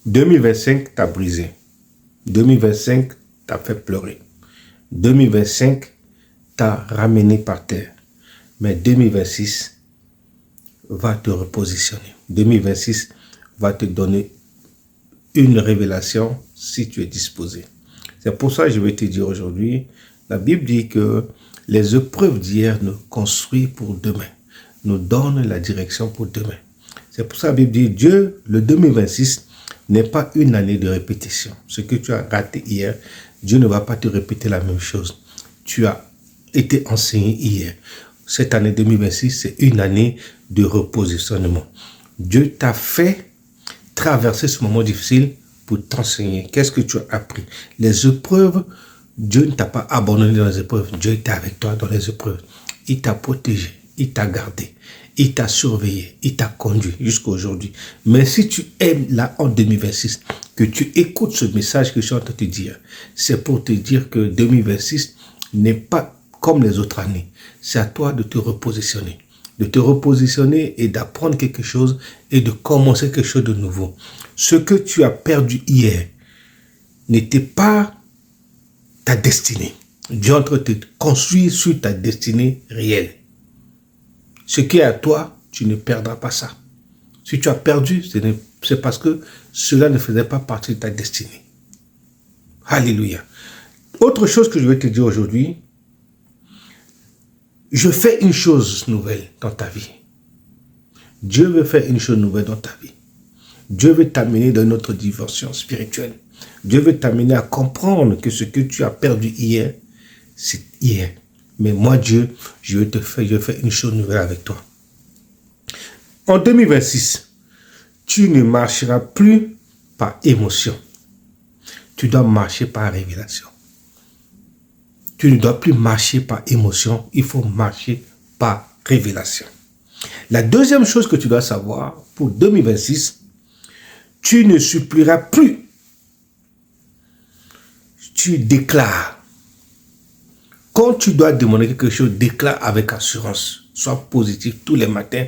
2025 t'a brisé. 2025 t'a fait pleurer. 2025 t'a ramené par terre. Mais 2026 va te repositionner. 2026 va te donner une révélation si tu es disposé. C'est pour ça que je vais te dire aujourd'hui, la Bible dit que les épreuves d'hier nous construisent pour demain, nous donnent la direction pour demain. C'est pour ça que la Bible dit, Dieu, le 2026 n'est pas une année de répétition. Ce que tu as raté hier, Dieu ne va pas te répéter la même chose. Tu as été enseigné hier. Cette année 2026, c'est une année de repositionnement. Dieu t'a fait traverser ce moment difficile pour t'enseigner. Qu'est-ce que tu as appris? Les épreuves, Dieu ne t'a pas abandonné dans les épreuves. Dieu était avec toi dans les épreuves. Il t'a protégé, il t'a gardé, il t'a surveillé, il t'a conduit jusqu'à aujourd'hui. Mais si tu aimes là en 2026, que tu écoutes ce message que je suis en train de te dire, c'est pour te dire que 2026 n'est pas comme les autres années. C'est à toi de te repositionner. De te repositionner et d'apprendre quelque chose et de commencer quelque chose de nouveau. Ce que tu as perdu hier n'était pas ta destinée. Dieu est en train de te construire sur ta destinée réelle. Ce qui est à toi, tu ne perdras pas ça. Si tu as perdu, c'est parce que cela ne faisait pas partie de ta destinée. Alléluia. Autre chose que je vais te dire aujourd'hui, je fais une chose nouvelle dans ta vie. Dieu veut faire une chose nouvelle dans ta vie. Dieu veut t'amener dans une autre dimension spirituelle. Dieu veut t'amener à comprendre que ce que tu as perdu hier, c'est hier. Mais moi, Dieu, je vais faire une chose nouvelle avec toi. En 2026, tu ne marcheras plus par émotion. Tu dois marcher par révélation. Tu ne dois plus marcher par émotion, il faut marcher par révélation. La deuxième chose que tu dois savoir pour 2026, tu ne supplieras plus. Tu déclares. Quand tu dois demander quelque chose, déclare avec assurance. Sois positif tous les matins.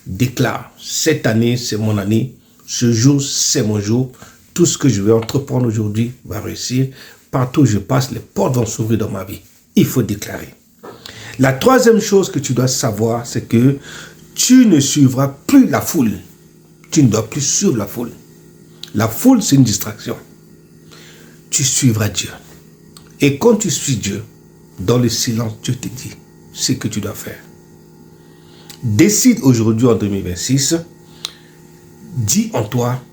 Déclare. Cette année, c'est mon année. Ce jour, c'est mon jour. Tout ce que je vais entreprendre aujourd'hui va réussir. Partout où je passe, les portes vont s'ouvrir dans ma vie. Il faut déclarer. La troisième chose que tu dois savoir, c'est que tu ne suivras plus la foule. Tu ne dois plus suivre la foule. La foule, c'est une distraction. Tu suivras Dieu. Et quand tu suis Dieu, dans le silence, Dieu te dit ce que tu dois faire. Décide aujourd'hui en 2026, dis en toi,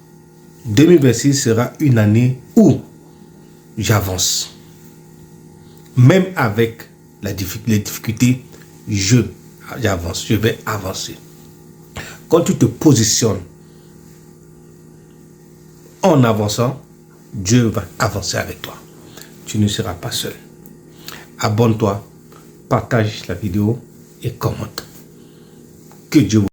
2026 sera une année où j'avance. Même avec les difficultés, j'avance, je vais avancer. Quand tu te positionnes en avançant, Dieu va avancer avec toi. Tu ne seras pas seul. Abonne-toi, partage la vidéo et commente. Que Dieu vous